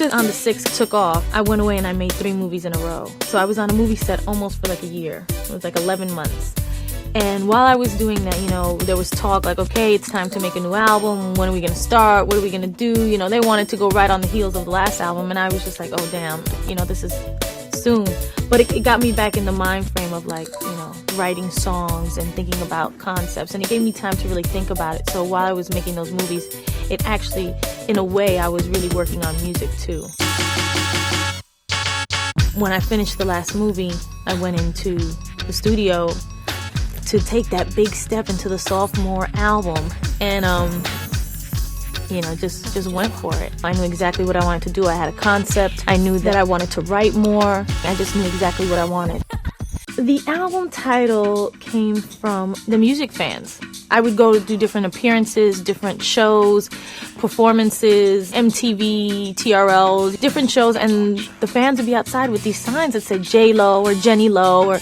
as On the 6th took off, I went away and I made 3 movies in a row. So I was on a movie set almost for like a year. It was like 11 months. And while I was doing that, you know, there was talk like, okay, it's time to make a new album. When are we going to start? What are we going to do? You know, they wanted to go right on the heels of the last album. And I was just like, oh, damn, you know, this is soon. But it got me back in the mind frame of like, you know, writing songs and thinking about concepts. And it gave me time to really think about it. So while I was making those movies, it actually, in a way, I was really working on music too. When I finished the last movie, I went into the studio to take that big step into the sophomore album, and you know, just went for it. I knew exactly what I wanted to do. I had a concept. I knew that I wanted to write more. I just knew exactly what I wanted. The album title came from the music fans. I would go to do different appearances, different shows, performances, MTV, TRL, different shows, and the fans would be outside with these signs that said J.Lo or Jenny Lo, or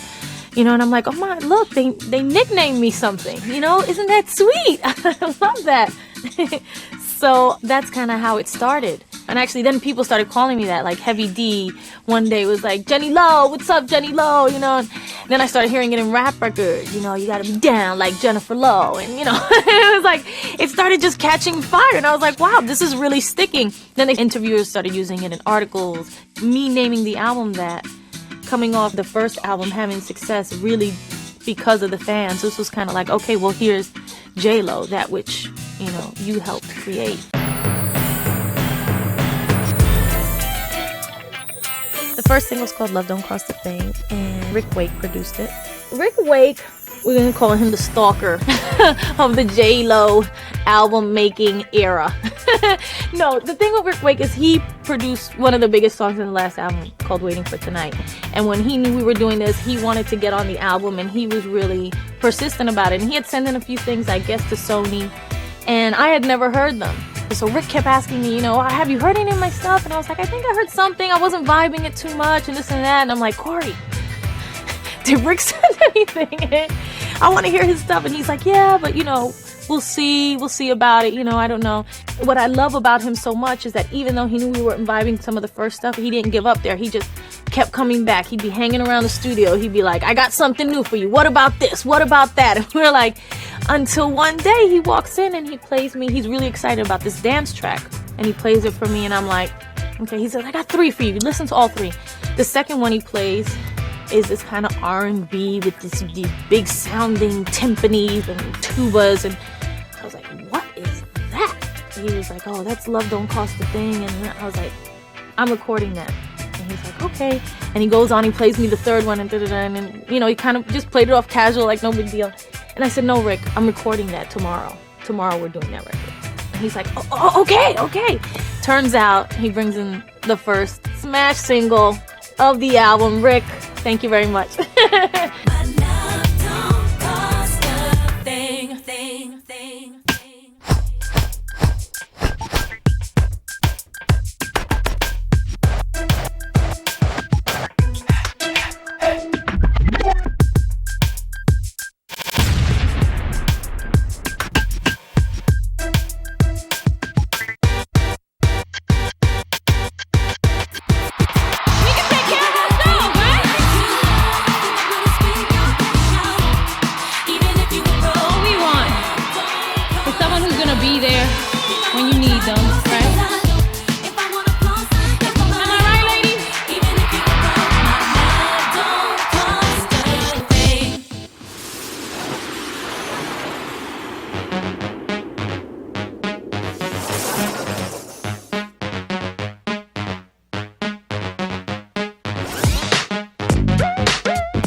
you know, and I'm like, oh my, look, they nicknamed me something, you know, isn't that sweet? I love that. So that's kind of how it started. And actually then people started calling me that, like Heavy D one day was like, Jenny Lo, what's up, Jenny Lo, you know, and then I started hearing it in rap records, you know, you gotta be down like Jennifer Lo, and you know, it was like, it started just catching fire, and I was like, wow, this is really sticking. Then the interviewers started using it in articles, me naming the album that, coming off the first album having success really because of the fans. This was kind of like, okay, well, here's J.Lo, that which, you know, you helped create. The first single was called Love Don't Cost a Thing, and Rick Wake produced it. Rick Wake, we're going to call him the stalker of the J.Lo album making era. No, the thing with Rick Wake is he produced one of the biggest songs in the last album called Waiting for Tonight. And when he knew we were doing this, he wanted to get on the album, and he was really persistent about it. And he had sent in a few things, I guess, to Sony, and I had never heard them. So Rick kept asking me, you know, have you heard any of my stuff? And I was like, I think I heard something. I wasn't vibing it too much and this and that. And I'm like, Corey, did Rick send anything? I want to hear his stuff. And he's like, yeah, but you know, we'll see about it. You know, I don't know. What I love about him so much is that even though he knew we weren't vibing some of the first stuff, he didn't give up there. He just kept coming back. He'd be hanging around the studio. He'd be like, I got something new for you. What about this? What about that? And we're like, until one day he walks in and he plays me. He's really excited about this dance track. And he plays it for me. And I'm like, okay. He says, I got 3 for you. Listen to all 3. The second one he plays is this kind of R&B with these big sounding timpanis and tubas. And I was like, what is that? And he was like, oh, that's Love Don't Cost a Thing. And I was like, I'm recording that. And he's like, okay. And he goes on, he plays me the third one, and and you know, he kind of just played it off casual, like no big deal. And I said, no, Rick, I'm recording that tomorrow. Tomorrow we're doing that record. And he's like, oh, okay. Turns out he brings in the first smash single of the album. Rick, thank you very much.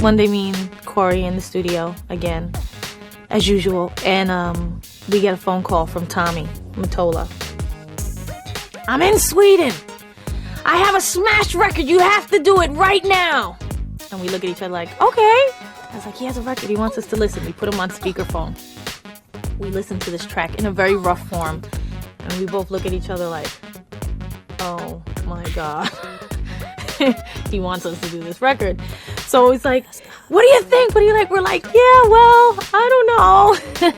One day me and Corey in the studio again, as usual, and we get a phone call from Tommy Mottola. I'm in Sweden. I have a smash record. You have to do it right now. And we look at each other like, okay. I was like, he has a record. He wants us to listen. We put him on speakerphone. We listen to this track in a very rough form. And we both look at each other like, oh my God. He wants us to do this record. So it's like, what do you think? What do you like? We're like, yeah, well, I don't know.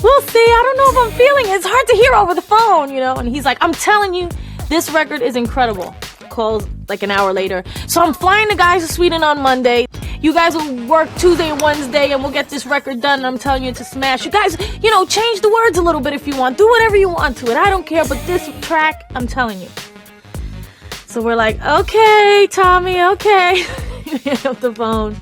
We'll see. I don't know if I'm feeling it. It's hard to hear over the phone, you know? And he's like, I'm telling you, This record is incredible. Called like an hour later. So I'm flying the guys to Sweden on Monday. You guys will work Tuesday and Wednesday and we'll get this record done. And I'm telling you, it's a smash. You guys, change the words a little bit if you want. Do whatever you want to it. I don't care. But this track, I'm telling you. So we're like, okay, Tommy, okay. Hang up the phone.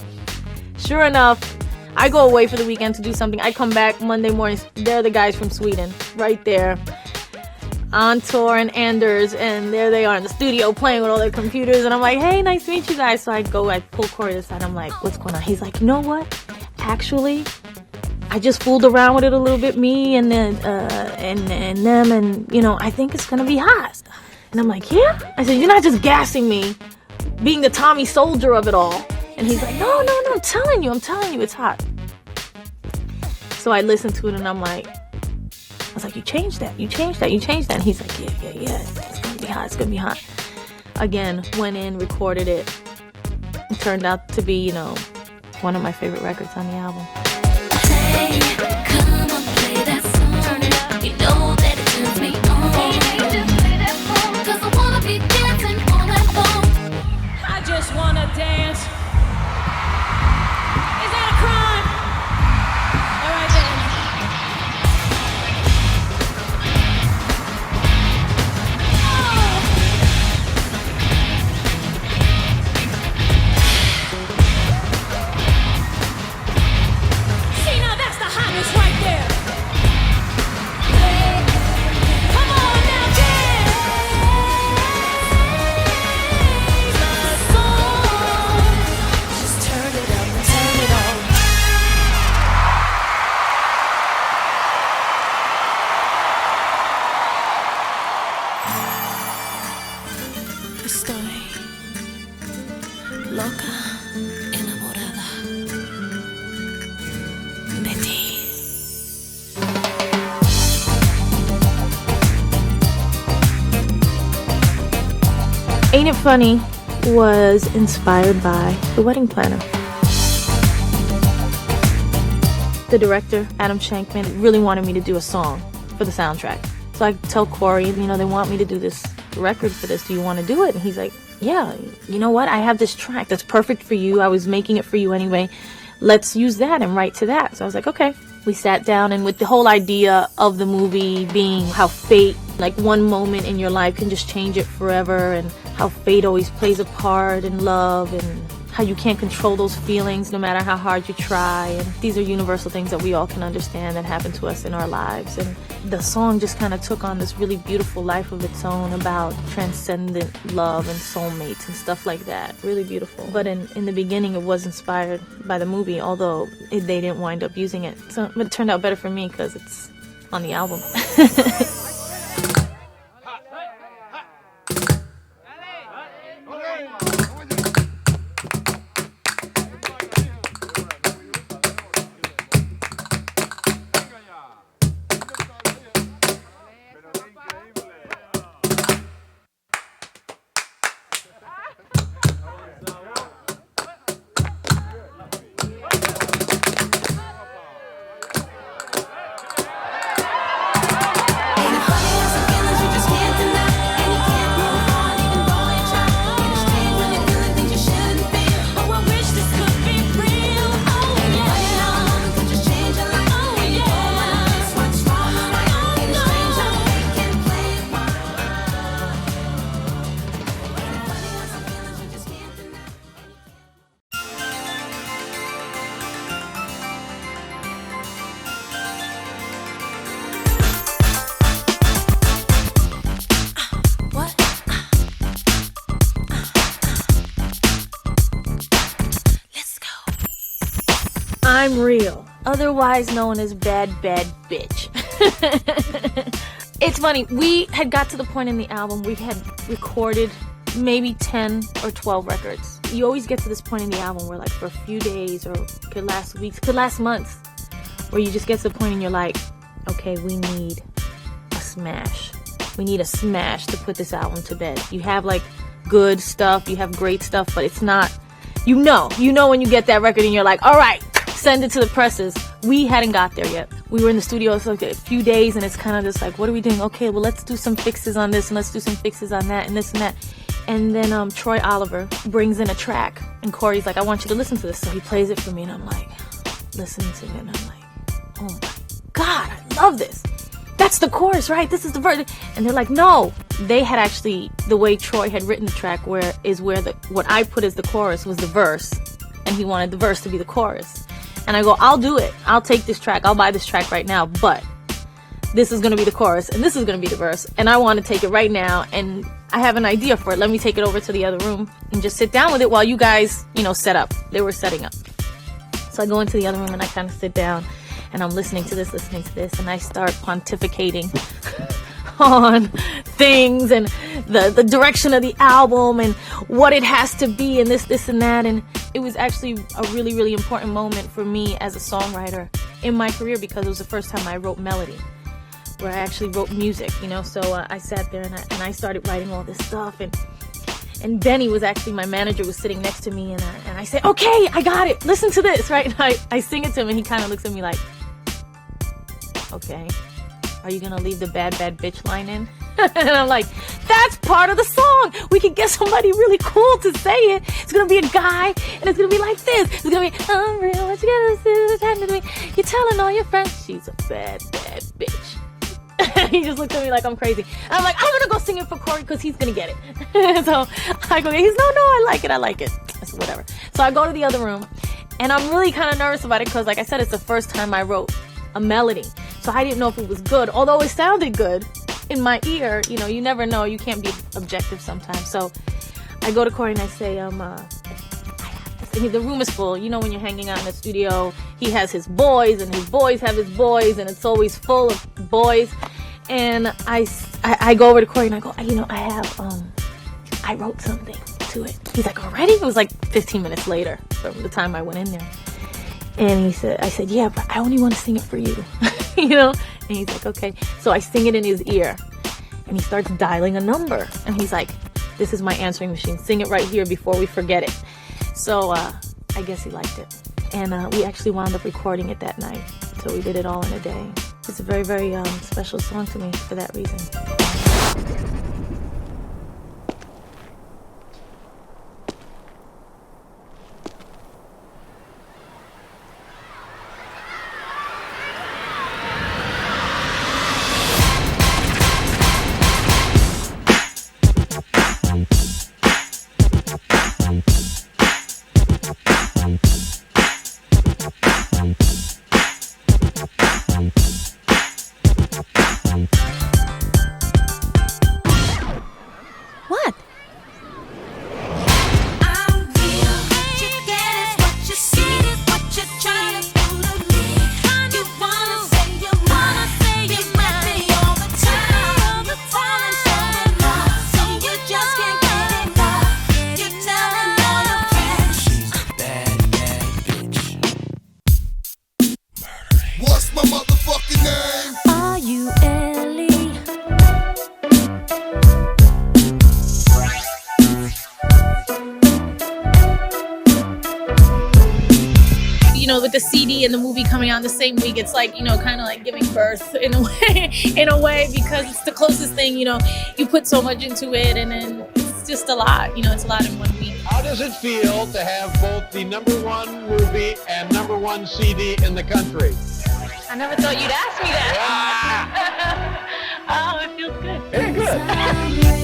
Sure enough, I go away for the weekend to do something. I come back Monday morning. They're the guys from Sweden. Right there. On tour and Anders, and there they are in the studio playing with all their computers, and I'm like, hey, nice to meet you guys. So I pull Corey aside, I'm like, what's going on? He's like, you know what, actually I just fooled around with it a little bit, me and then and them, and I think it's gonna be hot. And I'm like, yeah? I said, you're not just gassing me, being the Tommy soldier of it all. And he's like, no, I'm telling you it's hot. So I listened to it and I was like, you changed that. And he's like, yeah. It's gonna be hot. Again, went in, recorded it. It turned out to be, one of my favorite records on the album. Hey, come on, play that song. Turn it up. You know that it turns me on. Just play that song, 'cause I wanna be dancing all night long. I just wanna dance. Is that a crime? All right then. Ain't It Funny was inspired by The Wedding Planner. The director, Adam Shankman, really wanted me to do a song for the soundtrack. So I tell Corey, they want me to do this record for this. Do you want to do it? And he's like, yeah, you know what? I have this track that's perfect for you. I was making it for you anyway. Let's use that and write to that. So I was like, okay. We sat down, and with the whole idea of the movie being how fate, like one moment in your life can just change it forever, and how fate always plays a part in love, and how you can't control those feelings no matter how hard you try. And these are universal things that we all can understand that happen to us in our lives. And the song just kind of took on this really beautiful life of its own about transcendent love and soulmates and stuff like that. Really beautiful. But in the beginning, it was inspired by the movie, although they didn't wind up using it. So it turned out better for me because it's on the album. I'm Real, otherwise known as Bad Bitch. It's funny, we had got to the point in the album we had recorded maybe 10 or 12 records. You always get to this point in the album where, like, for a few days, or could last weeks, could last months, where you just get to the point and you're like, okay, we need a smash. We need a smash to put this album to bed. You have, like, good stuff, you have great stuff, but it's not, you know when you get that record and you're like, all right, send it to the presses. We hadn't got there yet. We were in the studio for like a few days, and it's kind of just like, what are we doing? Okay, well, let's do some fixes on this, and let's do some fixes on that, and this and that. And then Troy Oliver brings in a track, and Corey's like, I want you to listen to this. So he plays it for me, and I'm like, listening to it, and I'm like, oh my God, I love this. That's the chorus, right? This is the verse. And they're like, no. They had actually, the way Troy had written the track, where what I put as the chorus was the verse, and he wanted the verse to be the chorus. And I go, I'll do it. I'll take this track. I'll buy this track right now, but this is going to be the chorus, and this is going to be the verse, and I want to take it right now, and I have an idea for it. Let me take it over to the other room and just sit down with it while you guys, set up. They were setting up. So I go into the other room, and I kind of sit down, and I'm listening to this, and I start pontificating on things and the direction of the album and what it has to be and this and that. And it was actually a really, really important moment for me as a songwriter in my career, because it was the first time I wrote melody, where I actually wrote music, So I sat there and I started writing all this stuff. And Benny was actually, my manager was sitting next to me, and I say, okay, I got it. Listen to this, right? And I sing it to him, and he kind of looks at me like, okay, are you going to leave the bad bitch line in? And I'm like, that's part of the song. We can get somebody really cool to say it. It's going to be a guy, and it's going to be like this. It's going to be, I'm real, what you going to do? What's happening to me? You're telling all your friends she's a bad bitch. He just looked at me like I'm crazy. And I'm like, I'm going to go sing it for Corey because he's going to get it. So I go, he's no, I like it. I said, whatever. So I go to the other room, and I'm really kind of nervous about it because, like I said, it's the first time I wrote a melody. So I didn't know if it was good, although it sounded good in my ear. You never know. You can't be objective sometimes. So I go to Corey and I say, the room is full. When you're hanging out in the studio, he has his boys, and his boys have his boys, and it's always full of boys. And I go over to Corey and I go, I wrote something to it. He's like, already? It was like 15 minutes later from the time I went in there. And I said, yeah, but I only want to sing it for you, And he's like, okay. So I sing it in his ear, and he starts dialing a number, and he's like, this is my answering machine. Sing it right here before we forget it. So I guess he liked it. And we actually wound up recording it that night. So we did it all in a day. It's a very, very special song to me for that reason. With the CD and the movie coming out the same week, it's like, kind of like giving birth in a way, because it's the closest thing, you put so much into it, and then it's just a lot, it's a lot in 1 week. How does it feel to have both the #1 movie and #1 CD in the country? I never thought you'd ask me that. Oh, it feels good. Very good.